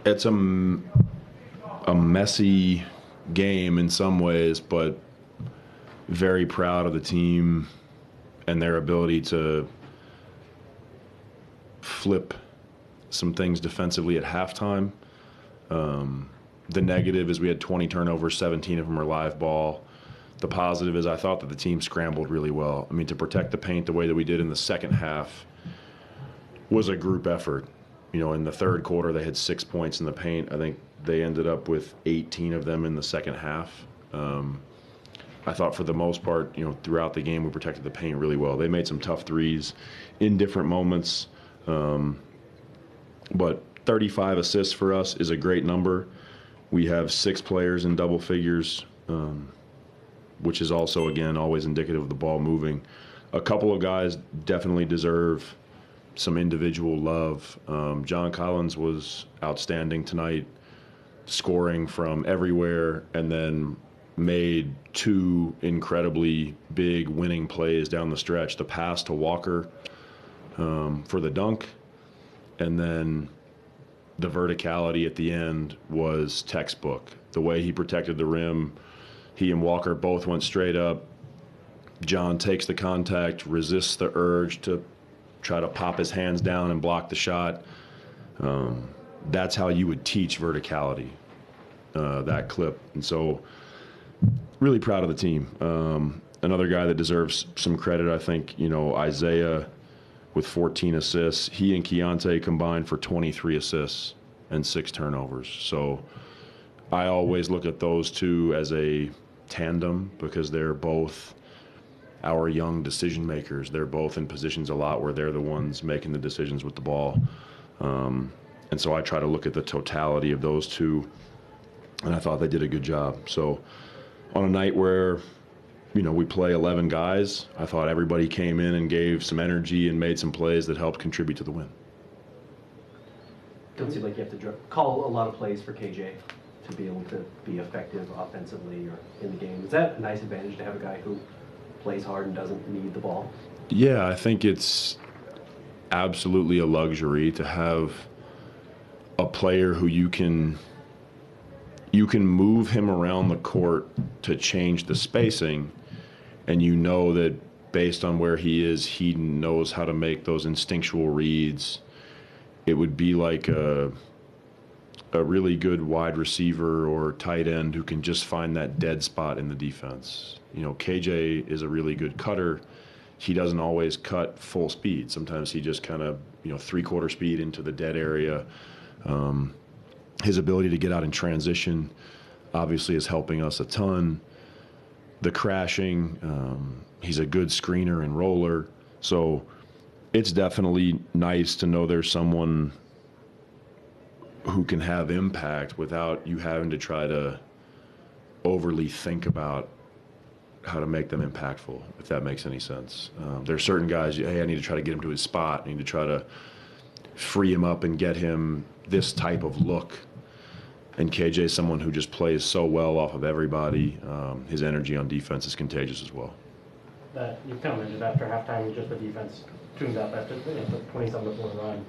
it's a messy game in some ways, but very proud of the team and their ability to flip some things defensively at halftime. The negative is we had 20 turnovers, 17 of them are live ball. The positive is I thought that the team scrambled really well. I mean, to protect the paint the way that we did in the second half was a group effort. You know, in the third quarter, they had 6 points in the paint. I think they ended up with 18 of them in the second half. I thought for the most part, you know, throughout the game, we protected the paint really well. They made some tough threes in different moments. But 35 assists for us is a great number. We have 6 players in double figures, which is also, again, always indicative of the ball moving. A couple of guys definitely deserve some individual love. John Collins was outstanding tonight, scoring from everywhere, and then made 2 incredibly big winning plays down the stretch. The pass to Walker for the dunk, and then the verticality at the end was textbook. The way he protected the rim, he and Walker both went straight up. John takes the contact, resists the urge to try to pop his hands down and block the shot. That's how you would teach verticality, that clip. And so really proud of the team. Another guy that deserves some credit, I think, you know, Isaiah with 14 assists. He and Keontae combined for 23 assists and 6 turnovers. So I always look at those two as a tandem because they're both our young decision makers. They're both in positions a lot where they're the ones making the decisions with the ball. And so I try to look at the totality of those two, and I thought they did a good job. So on a night where, you know, we play 11 guys, I thought everybody came in and gave some energy and made some plays that helped contribute to the win. Don't seem like you have to call a lot of plays for KJ to be able to be effective offensively or in the game. Is that a nice advantage to have a guy who plays hard and doesn't need the ball? Yeah, I think it's absolutely a luxury to have a player who you can move him around the court to change the spacing, and you know that based on where he is, he knows how to make those instinctual reads. It would be like a really good wide receiver or tight end who can just find that dead spot in the defense. You know, KJ is a really good cutter. He doesn't always cut full speed. Sometimes he just kind of, you know, 3/4 speed into the dead area. His ability to get out in transition obviously is helping us a ton. The crashing, he's a good screener and roller. So it's definitely nice to know there's someone who can have impact without you having to try to overly think about how to make them impactful, if that makes any sense. There's certain guys, hey, I need to try to get him to his spot. I need to try to free him up and get him this type of look. And KJ is someone who just plays so well off of everybody. His energy on defense is contagious as well. That you kind of mentioned after halftime, just the defense tunes up after the 27-4 run.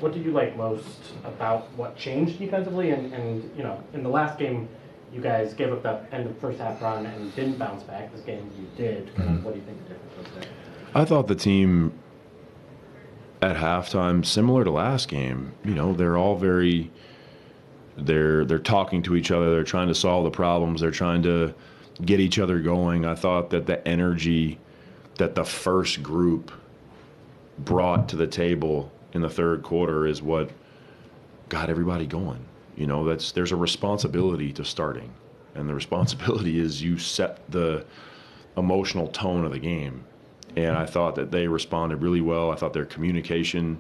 What did you like most about what changed defensively? And you know, in the last game, you guys gave up that end of first half run and didn't bounce back. This game, you did. Kind of, what do you think the difference was there? I thought the team at halftime, similar to last game, you know, they're all very, they're talking to each other. They're trying to solve the problems. They're trying to get each other going. I thought that the energy that the first group brought to the table in the third quarter is what got everybody going. You know, there's a responsibility to starting, and the responsibility is you set the emotional tone of the game. And I thought that they responded really well. I thought their communication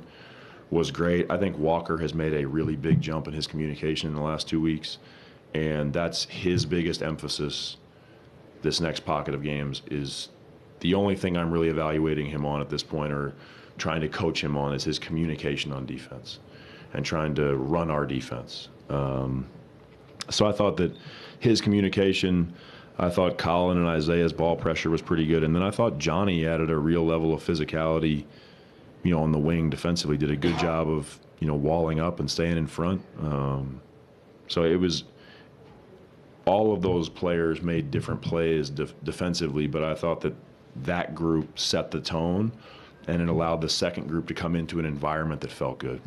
was great. I think Walker has made a really big jump in his communication in the last 2 weeks, and that's his biggest emphasis this next pocket of games. Is the only thing I'm really evaluating him on at this point, or trying to coach him on, is his communication on defense and trying to run our defense. So I thought that his communication, I thought Colin and Isaiah's ball pressure was pretty good. And then I thought Johnny added a real level of physicality, you know, on the wing defensively, did a good job of walling up and staying in front. So it was all of those players made different plays defensively, but I thought that group set the tone, and it allowed the second group to come into an environment that felt good.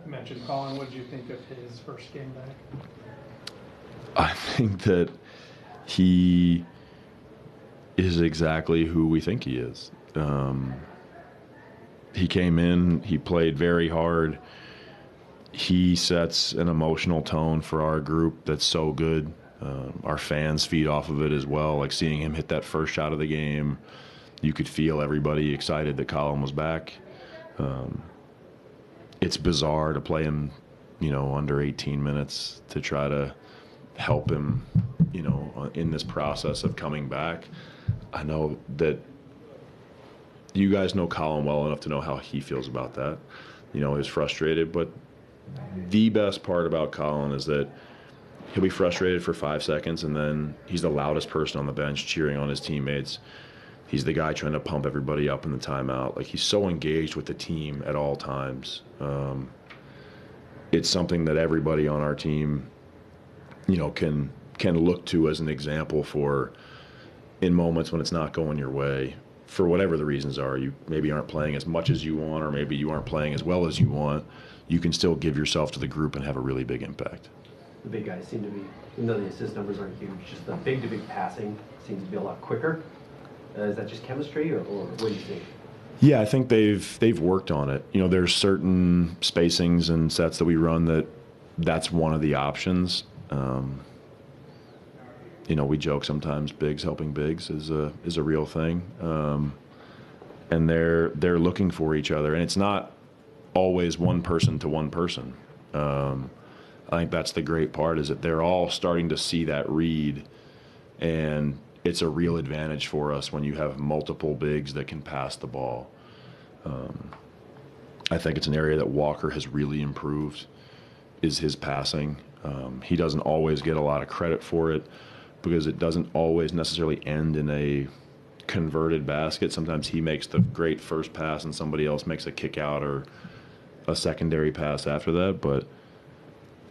You mentioned Colin. What did you think of his first game back? I think that he is exactly who we think he is. He came in, he played very hard. He sets an emotional tone for our group that's so good. Our fans feed off of it as well. Like seeing him hit that first shot of the game, you could feel everybody excited that Colin was back. It's bizarre to play him, under 18 minutes to try to help him, in this process of coming back. I know that you guys know Colin well enough to know how he feels about that. He's frustrated, but the best part about Colin is that he'll be frustrated for 5 seconds, and then he's the loudest person on the bench cheering on his teammates. He's the guy trying to pump everybody up in the timeout. Like, he's so engaged with the team at all times. It's something that everybody on our team, can look to as an example for in moments when it's not going your way, for whatever the reasons are. You maybe aren't playing as much as you want, or maybe you aren't playing as well as you want. You can still give yourself to the group and have a really big impact. The big guys seem to be, even though the assist numbers aren't huge, just the big-to-big passing seems to be a lot quicker. Is that just chemistry, or what do you think? Yeah, I think they've worked on it. There's certain spacings and sets that we run that's one of the options. We joke sometimes bigs helping bigs is a real thing, and they're looking for each other, and it's not always one person to one person. I think that's the great part, is that they're all starting to see that read, and it's a real advantage for us when you have multiple bigs that can pass the ball. I think it's an area that Walker has really improved, is his passing. He doesn't always get a lot of credit for it because it doesn't always necessarily end in a converted basket. Sometimes he makes the great first pass and somebody else makes a kick out or a secondary pass after that, but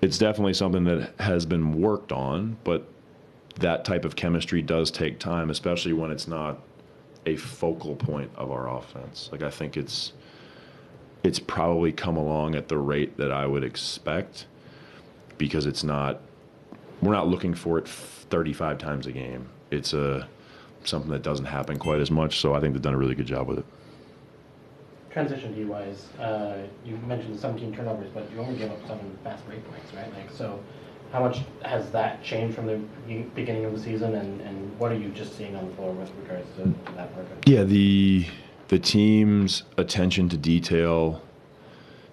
it's definitely something that has been worked on. But that type of chemistry does take time, especially when it's not a focal point of our offense. Like, I think it's probably come along at the rate that I would expect, because we're not looking for it 35 times a game. It's something that doesn't happen quite as much, so I think they've done a really good job with it. Transition D-wise, you mentioned 17 turnovers, but you only gave up 7 fast break points, right? So how much has that changed from the beginning of the season, and what are you just seeing on the floor with regards to that part? Yeah, the team's attention to detail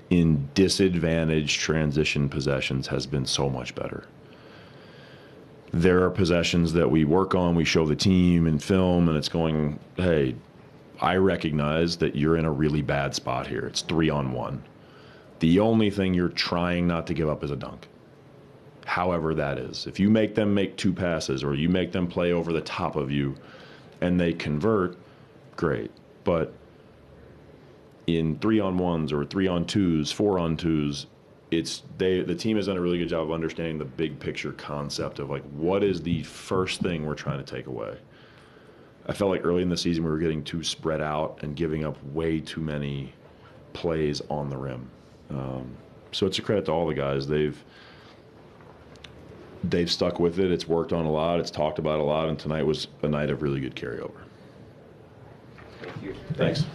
in disadvantaged transition possessions has been so much better. There are possessions that we work on, we show the team in film, and it's going, hey, I recognize that you're in a really bad spot here. It's 3-on-1. The only thing you're trying not to give up is a dunk. However that is. If you make them make 2 passes, or you make them play over the top of you and they convert, great. But in 3-on-1s or 3-on-2s, 4-on-2s, the team has done a really good job of understanding the big picture concept of, like, what is the first thing we're trying to take away. I felt like early in the season we were getting too spread out and giving up way too many plays on the rim. So it's a credit to all the guys. They've stuck with it. It's worked on a lot. It's talked about a lot. And tonight was a night of really good carryover. Thank you. Thanks.